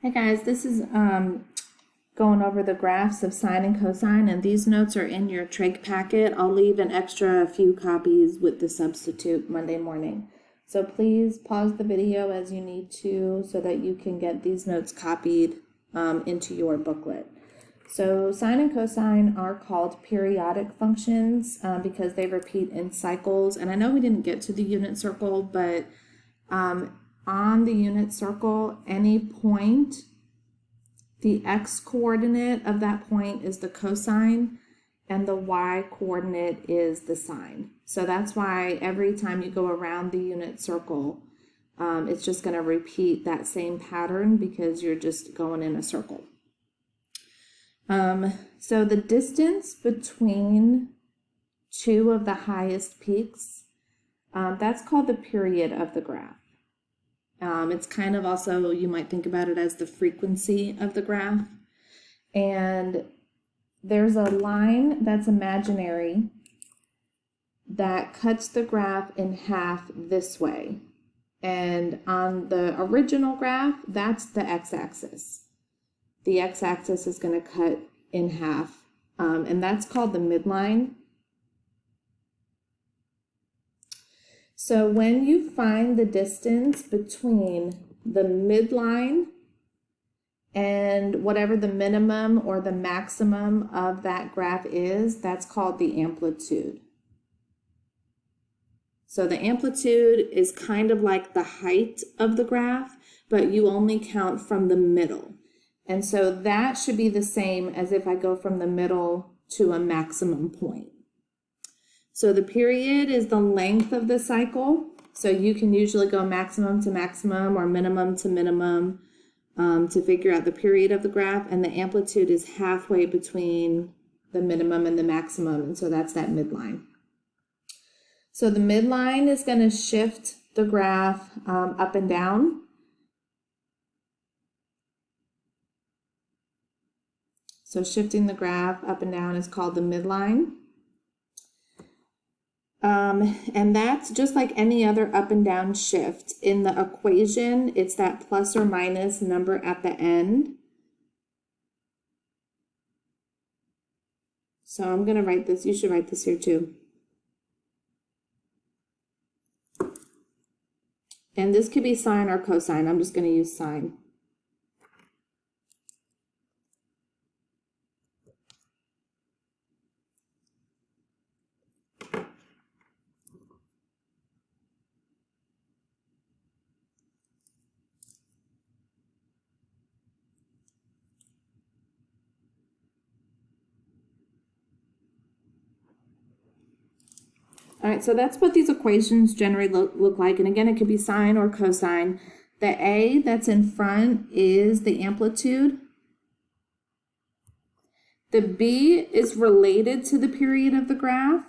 Hey guys, this is going over the graphs of sine and cosine, and these notes are in your trig packet. I'll leave an extra few copies with the substitute Monday morning. So please pause the video as you need to so that you can get these notes copied into your booklet. So sine and cosine are called periodic functions because they repeat in cycles. And I know we didn't get to the unit circle, but on the unit circle, any point, the x coordinate of that point is the cosine and the y coordinate is the sine. So that's why every time you go around the unit circle, it's just going to repeat that same pattern because you're just going in a circle. So the distance between two of the highest peaks, that's called the period of the graph. It's kind of also, you might think about it as the frequency of the graph. And there's a line that's imaginary that cuts the graph in half this way. And on the original graph, that's the x-axis. The x-axis is going to cut in half, and that's called the midline. So when you find the distance between the midline and whatever the minimum or the maximum of that graph is, that's called the amplitude. So the amplitude is kind of like the height of the graph, but you only count from the middle. And so that should be the same as if I go from the middle to a maximum point. So the period is the length of the cycle. So you can usually go maximum to maximum or minimum to minimum to figure out the period of the graph. And the amplitude is halfway between the minimum and the maximum. And so that's that midline. So the midline is going to shift the graph up and down. So shifting the graph up and down is called the midline. And that's just like any other up and down shift. In the equation, it's that plus or minus number at the end. So I'm going to write this. You should write this here too. And this could be sine or cosine. I'm just going to use sine. All right, so that's what these equations generally look like. And again, it could be sine or cosine. The A that's in front is the amplitude. The B is related to the period of the graph.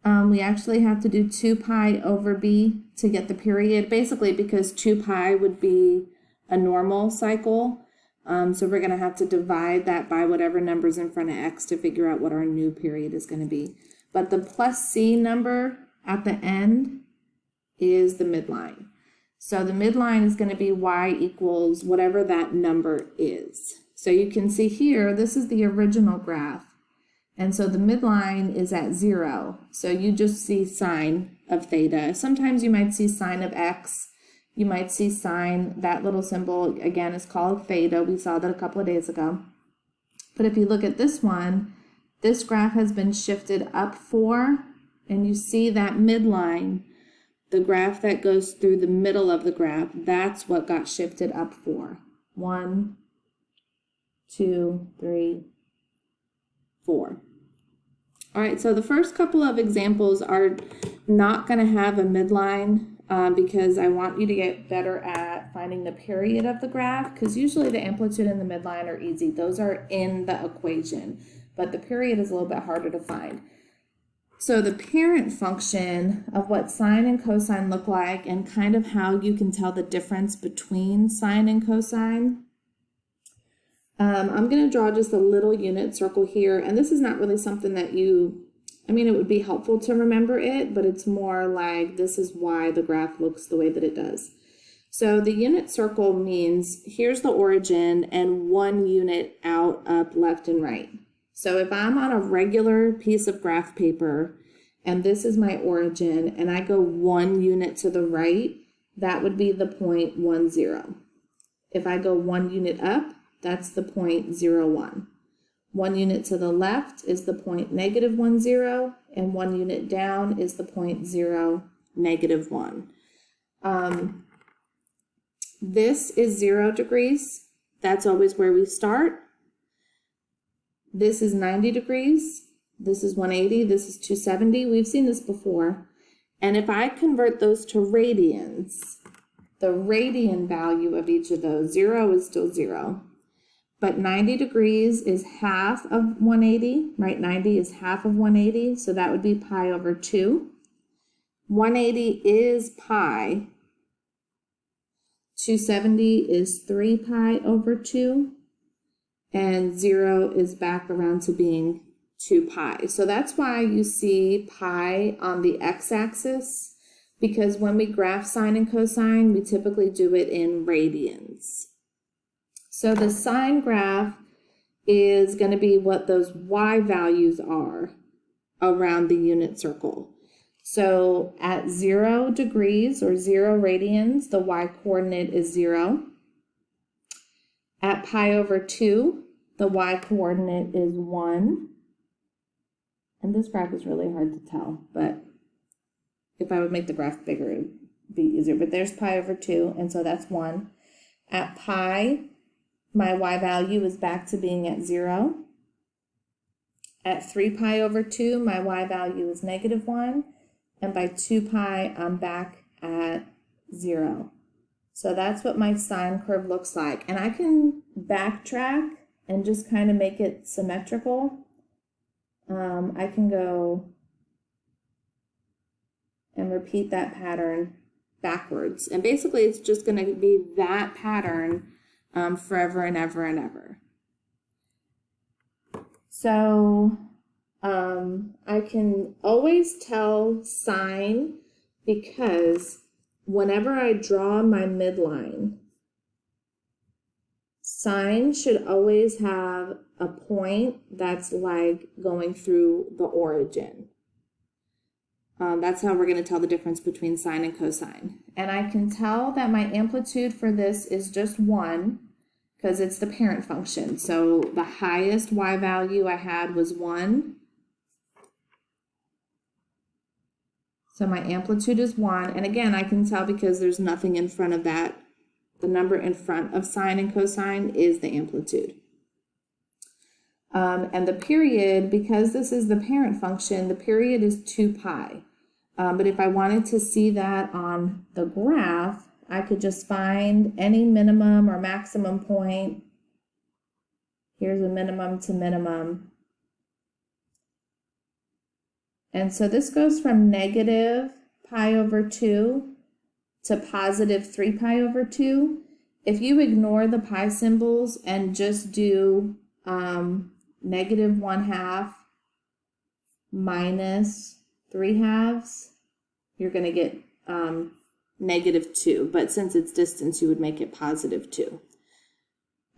We actually have to do 2 pi over B to get the period, basically because 2 pi would be a normal cycle. So we're going to have to divide that by whatever number's in front of x to figure out what our new period is going to be. But the plus C number at the end is the midline. So the midline is going to be y equals whatever that number is. So you can see here, this is the original graph. And so the midline is at 0. So you just see sine of theta. Sometimes you might see sine of x. You might see sine, that little symbol, again, is called theta. We saw that a couple of days ago. But if you look at this one, this graph has been shifted up 4, and you see that midline, the graph that goes through the middle of the graph, that's what got shifted up 4. 1, 2, 3, 4. All right, so the first couple of examples are not going to have a midline because I want you to get better at finding the period of the graph, because usually the amplitude and the midline are easy. Those are in the equation. But the period is a little bit harder to find. So the parent function of what sine and cosine look like and kind of how you can tell the difference between sine and cosine. I'm going to draw just a little unit circle here. And this is not really something that it would be helpful to remember it, but it's more like this is why the graph looks the way that it does. So the unit circle means here's the origin and 1 unit out, up, left, and right. So if I'm on a regular piece of graph paper and this is my origin and I go 1 unit to the right, that would be the point 1, 0. If I go 1 unit up, that's the point 0, 1. 1 unit to the left is the point negative 1, 0, and 1 unit down is the point 0, negative 1. This is 0 degrees. That's always where we start. This is 90 degrees. This is 180. This is 270. We've seen this before. And if I convert those to radians, the radian value of each of those, 0 is still 0. But 90 degrees is half of 180, right? 90 is half of 180, so that would be pi over 2. 180 is pi. 270 is 3 pi over 2. And 0 is back around to being 2 pi. So that's why you see pi on the x-axis, because when we graph sine and cosine, we typically do it in radians. So the sine graph is going to be what those y values are around the unit circle. So at 0 degrees or 0 radians, the y coordinate is 0. At pi over 2, the y coordinate is 1. And this graph is really hard to tell, but if I would make the graph bigger, it would be easier. But there's pi over 2, and so that's 1. At pi, my y value is back to being at 0. At 3 pi over 2, my y value is negative 1. And by 2 pi, I'm back at 0. So that's what my sine curve looks like. And I can backtrack and just kind of make it symmetrical. I can go and repeat that pattern backwards. And basically, it's just going to be that pattern forever and ever and ever. So I can always tell sine because whenever I draw my midline, sine should always have a point that's like going through the origin. That's how we're going to tell the difference between sine and cosine. And I can tell that my amplitude for this is just 1 because it's the parent function. So the highest y value I had was 1. So my amplitude is 1. And again, I can tell because there's nothing in front of that. The number in front of sine and cosine is the amplitude. And the period, because this is the parent function, the period is 2 pi. But if I wanted to see that on the graph, I could just find any minimum or maximum point. Here's a minimum to minimum. And so this goes from negative pi over 2 to positive 3 pi over 2. If you ignore the pi symbols and just do negative 1/2 minus 3/2, you're going to get negative 2. But since it's distance, you would make it positive 2.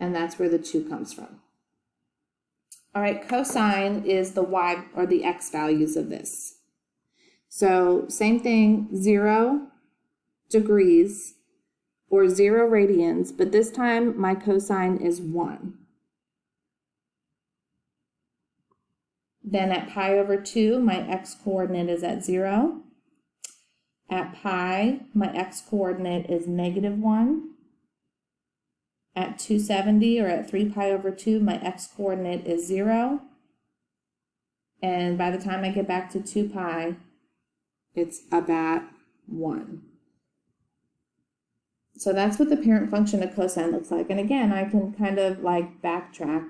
And that's where the 2 comes from. All right, cosine is the y or the x values of this. So same thing, 0 degrees or 0 radians, but this time my cosine is 1. Then at pi over 2, my x-coordinate is at 0. At pi, my x-coordinate is negative 1. At 270 or at 3 pi over 2, my x-coordinate is 0. And by the time I get back to 2 pi, it's about 1. So that's what the parent function of cosine looks like. And again, I can kind of like backtrack.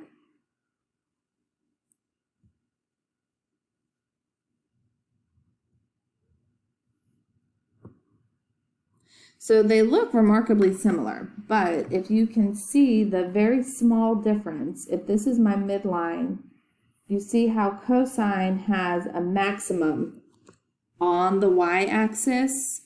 So they look remarkably similar, but if you can see the very small difference, if this is my midline, you see how cosine has a maximum on the y-axis,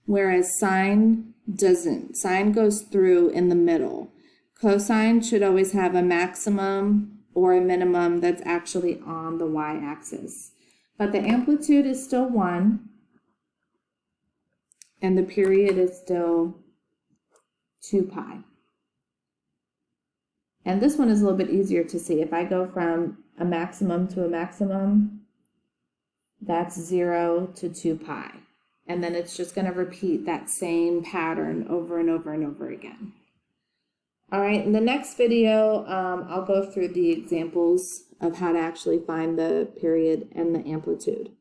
whereas sine doesn't. Sine goes through in the middle. Cosine should always have a maximum or a minimum that's actually on the y-axis. But the amplitude is still 1, and the period is still 2 pi. And this one is a little bit easier to see. If I go from a maximum to a maximum, that's 0 to 2 pi. And then it's just going to repeat that same pattern over and over and over again. All right, in the next video, I'll go through the examples of how to actually find the period and the amplitude.